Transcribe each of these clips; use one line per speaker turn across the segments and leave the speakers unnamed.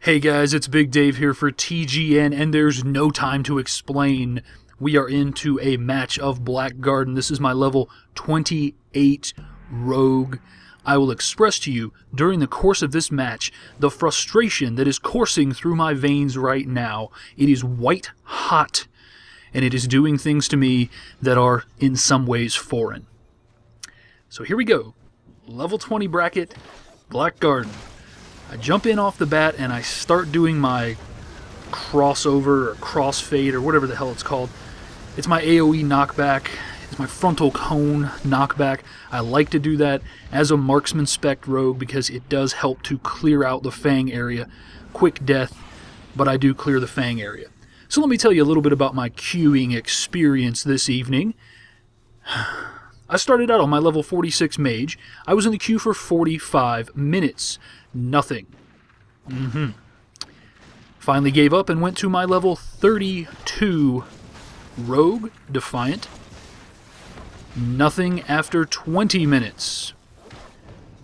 Hey guys, it's Big Dave here for TGN, and there's no time to explain. We are into a match of Black Garden. This is my level 28 Rogue. I will express to you, during the course of this match, the frustration that is coursing through my veins right now. It is white hot, and it is doing things to me that are in some ways foreign. So here we go. Level 20 bracket, Black Garden. I jump in off the bat and I start doing my crossover or crossfade or whatever the hell it's called. It's my AoE knockback. It's my frontal cone knockback. I like to do that as a marksman spec rogue because it does help to clear out the Fang area. Quick death, but I do clear the Fang area. So let me tell you a little bit about my queuing experience this evening. I started out on my level 46 mage. I was in the queue for 45 minutes. Nothing. Finally gave up and went to my level 32 Rogue Defiant. Nothing after 20 minutes.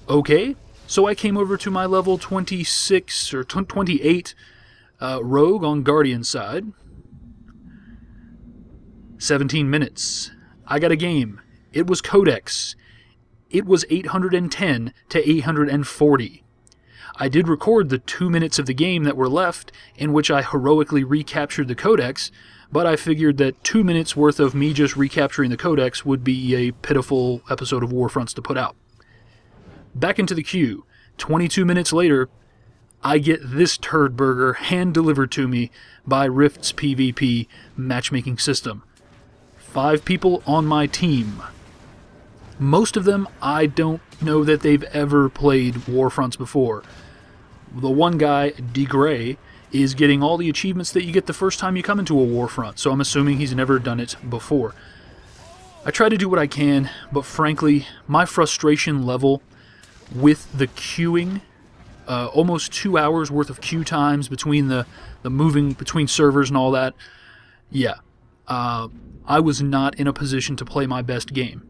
Okay, so I came over to my level 26 or 28 Rogue on Guardian side. 17 minutes. I got a game. It was Codex. It was 810 to 840. I did record the 2 minutes of the game that were left, in which I heroically recaptured the Codex, but I figured that 2 minutes worth of me just recapturing the Codex would be a pitiful episode of Warfronts to put out. Back into the queue. 22 minutes later, I get this turd burger hand-delivered to me by Rift's PvP matchmaking system. 5 people on my team. Most of them, I don't know that they've ever played Warfronts before. The one guy, DeGray, is getting all the achievements that you get the first time you come into a Warfront, so I'm assuming he's never done it before. I try to do what I can, but frankly, my frustration level with the queuing, almost 2 hours worth of queue times between the moving between servers and all that, yeah, I was not in a position to play my best game.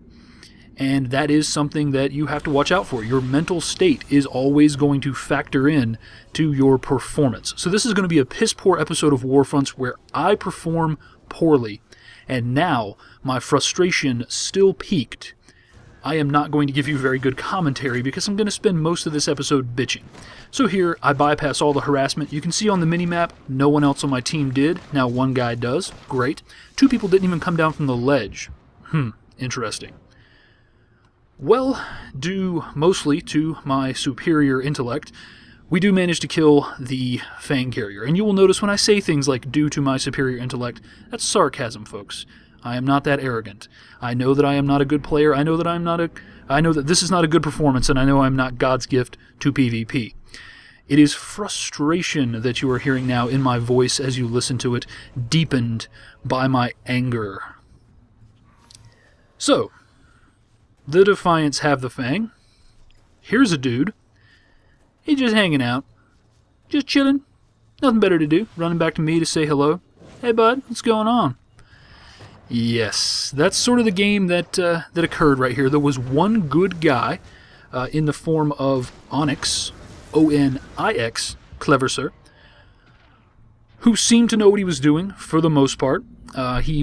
And that is something that you have to watch out for. Your mental state is always going to factor in to your performance. So this is going to be a piss-poor episode of Warfronts where I perform poorly. And now, my frustration still peaked. I am not going to give you very good commentary because I'm going to spend most of this episode bitching. So here, I bypass all the harassment. You can see on the minimap, no one else on my team did. Now one guy does. Great. 2 people didn't even come down from the ledge. Interesting. Well, due mostly to my superior intellect, we do manage to kill the Fang carrier. And you will notice when I say things like due to my superior intellect, that's sarcasm, folks. I am not that arrogant. I know that I am not a good player. I know that I know that this is not a good performance, and I know I'm not God's gift to PvP. It is frustration that you are hearing now in my voice as you listen to it, deepened by my anger. So, the Defiants have the Fang. Here's a dude. He's just hanging out. Just chilling. Nothing better to do. Running back to me to say hello. Hey bud, what's going on? Yes, that's sort of the game that that occurred right here. There was one good guy in the form of Onyx, O-N-I-X, clever sir, who seemed to know what he was doing for the most part. He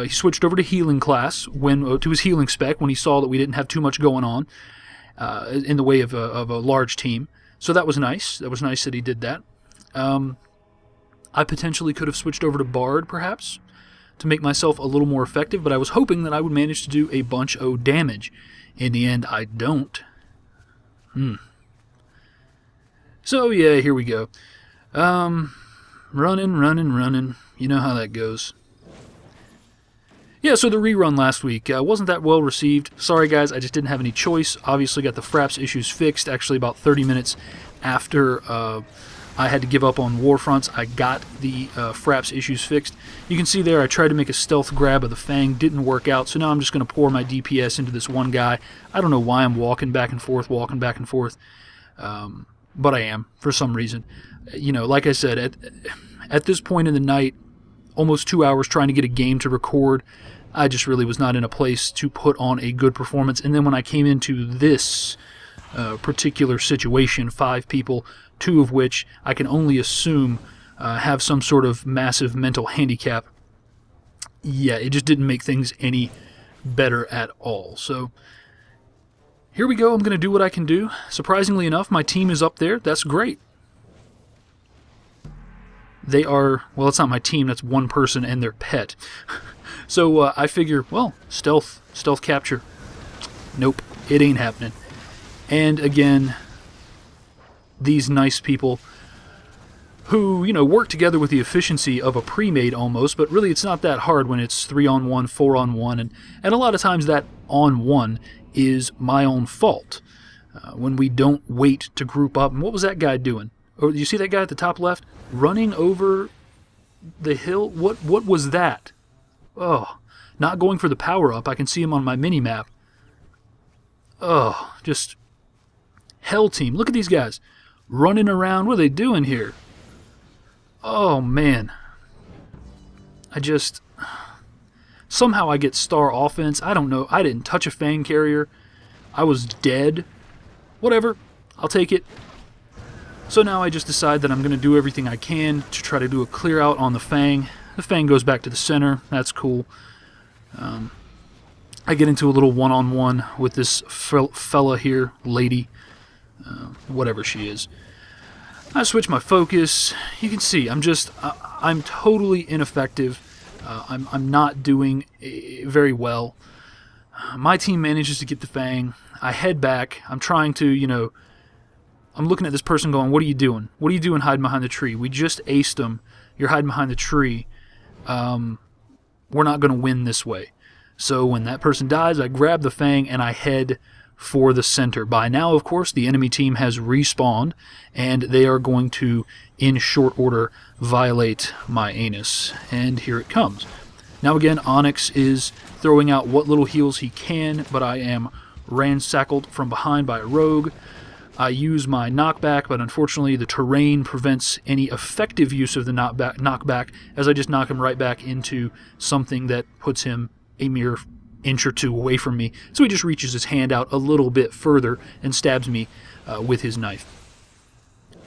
switched over to healing class to his healing spec when he saw that we didn't have too much going on in the way of a large team. So that was nice. That was nice that he did that. I potentially could have switched over to Bard, perhaps, to make myself a little more effective, but I was hoping that I would manage to do a bunch of damage. In the end, I don't. So yeah, here we go. Running. You know how that goes. Yeah, so the rerun last week wasn't that well received. Sorry guys, I just didn't have any choice. Obviously got the fraps issues fixed. Actually about 30 minutes after I had to give up on Warfronts, I got the fraps issues fixed. You can see there I tried to make a stealth grab of the Fang, didn't work out, so now I'm just going to pour my DPS into this one guy. I don't know why I'm walking back and forth, but I am, for some reason. You know, like I said, at this point in the night, almost 2 hours trying to get a game to record, I just really was not in a place to put on a good performance. And then when I came into this particular situation, 5 people, 2 of which I can only assume have some sort of massive mental handicap. Yeah, it just didn't make things any better at all. So here we go. I'm going to do what I can do. Surprisingly enough, my team is up there. That's great. They are, well, it's not my team. That's one person and their pet. So I figure, well, stealth capture. Nope, it ain't happening. And again, these nice people who, you know, work together with the efficiency of a pre-made almost, but really it's not that hard when it's 3-on-1, 4-on-1, and a lot of times that on 1 is my own fault. When we don't wait to group up. And what was that guy doing? Oh, you see that guy at the top left? Running over the hill? What was that? Oh, not going for the power-up. I can see him on my mini-map. Oh, just hell team. Look at these guys running around. What are they doing here? Oh, man. Somehow I get star offense. I don't know. I didn't touch a Fang carrier. I was dead. Whatever. I'll take it. So now I just decide that I'm going to do everything I can to try to do a clear out on the Fang. The Fang goes back to the center. That's cool. I get into a little one-on-one with this fella here, lady, whatever she is. I switch my focus. You can see I'm totally ineffective. I'm not doing very well. My team manages to get the Fang. I head back. I'm trying to, you know, I'm looking at this person going, what are you doing? What are you doing hiding behind the tree? We just aced them. You're hiding behind the tree. We're not going to win this way. So when that person dies, I grab the Fang and I head for the center. By now, of course, the enemy team has respawned, and they are going to, in short order, violate my anus. And here it comes. Now again, Onyx is throwing out what little heals he can, but I am ransackled from behind by a rogue. I use my knockback, but unfortunately the terrain prevents any effective use of the knockback, as I just knock him right back into something that puts him a mere inch or 2 away from me. So he just reaches his hand out a little bit further and stabs me with his knife.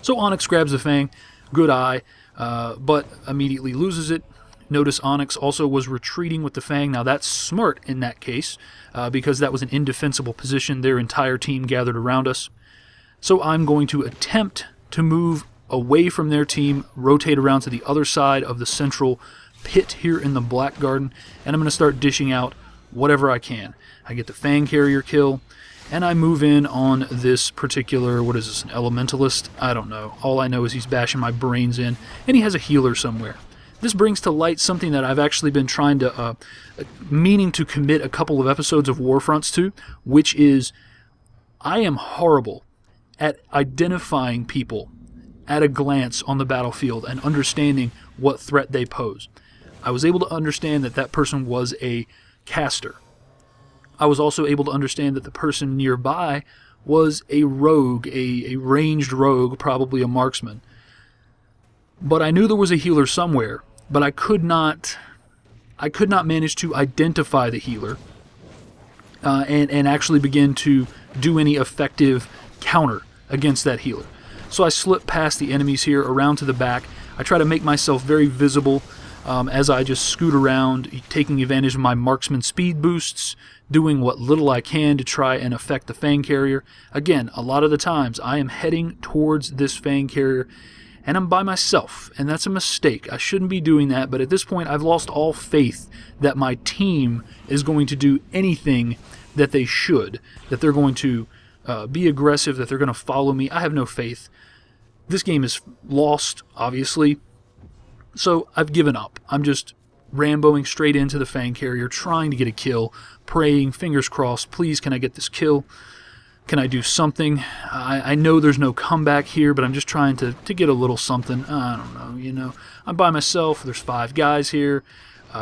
So Onyx grabs the Fang. Good eye, but immediately loses it. Notice Onyx also was retreating with the Fang. Now that's smart in that case, because that was an indefensible position. Their entire team gathered around us. So I'm going to attempt to move away from their team, rotate around to the other side of the central pit here in the Black Garden, and I'm going to start dishing out whatever I can. I get the Fang carrier kill, and I move in on this particular, what is this, an elementalist? I don't know. All I know is he's bashing my brains in, and he has a healer somewhere. This brings to light something that I've actually been trying to, meaning to commit a couple of episodes of Warfronts to, which is I am horrible at identifying people at a glance on the battlefield and understanding what threat they pose. I was able to understand that that person was a caster. I was also able to understand that the person nearby was a rogue, a ranged rogue, probably a marksman. But I knew there was a healer somewhere, but I could not manage to identify the healer and actually begin to do any effective counter against that healer. So I slip past the enemies here around to the back. I try to make myself very visible as I just scoot around, taking advantage of my marksman speed boosts, doing what little I can to try and affect the Fang carrier. Again, a lot of the times I am heading towards this Fang carrier and I'm by myself, and that's a mistake. I shouldn't be doing that, but at this point I've lost all faith that my team is going to do anything that they should, that they're going to be aggressive, that they're going to follow me. I have no faith. This game is lost, obviously, so I've given up. I'm just Ramboing straight into the Fang carrier, trying to get a kill, praying, fingers crossed, please can I get this kill? Can I do something? I know there's no comeback here, but I'm just trying to get a little something. I don't know, you know. I'm by myself. There's 5 guys here,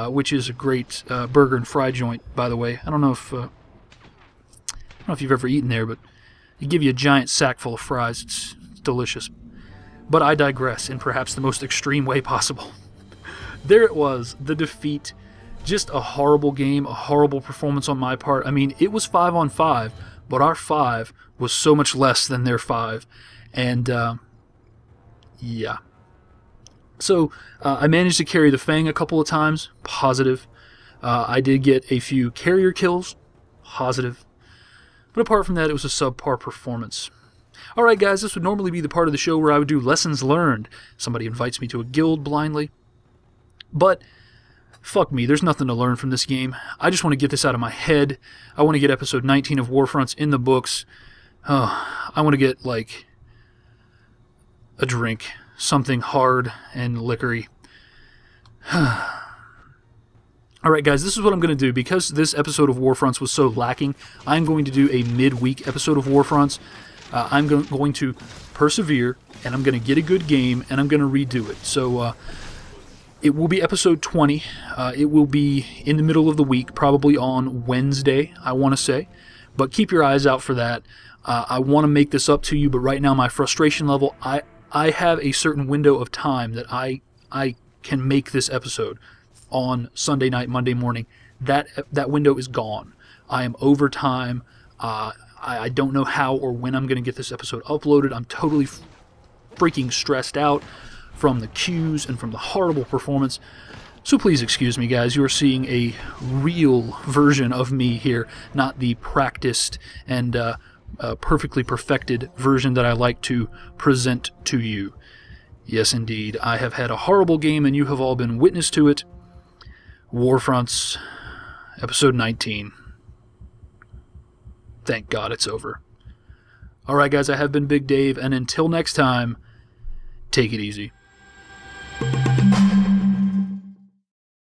which is a great burger and fry joint, by the way. I don't know if you've ever eaten there, but they give you a giant sack full of fries. It's delicious. But I digress in perhaps the most extreme way possible. There it was, the defeat. Just a horrible game, a horrible performance on my part. I mean, it was 5-on-5, but our 5 was so much less than their 5. And, yeah. So, I managed to carry the Fang a couple of times, positive. I did get a few carrier kills, positive. But apart from that, it was a subpar performance. Alright guys, this would normally be the part of the show where I would do lessons learned. Somebody invites me to a guild blindly. But, fuck me, there's nothing to learn from this game. I just want to get this out of my head. I want to get episode 19 of Warfronts in the books. I want to get, like, a drink. Something hard and liquory. Alright guys, this is what I'm going to do. Because this episode of Warfronts was so lacking, I'm going to do a midweek episode of Warfronts. I'm going to persevere, and I'm going to get a good game, and I'm going to redo it. So, it will be episode 20. It will be in the middle of the week, probably on Wednesday, I want to say. But keep your eyes out for that. I want to make this up to you, but right now my frustration level, I have a certain window of time that I can make this episode on Sunday night, Monday morning. That window is gone. I am over time. I don't know how or when I'm going to get this episode uploaded. I'm totally freaking stressed out from the queues and from the horrible performance. So please excuse me, guys. You are seeing a real version of me here, not the practiced and perfectly perfected version that I like to present to you. Yes, indeed. I have had a horrible game, and you have all been witness to it. Warfronts, episode 19. Thank God it's over. Alright guys, I have been Big Dave, and until next time, take it easy.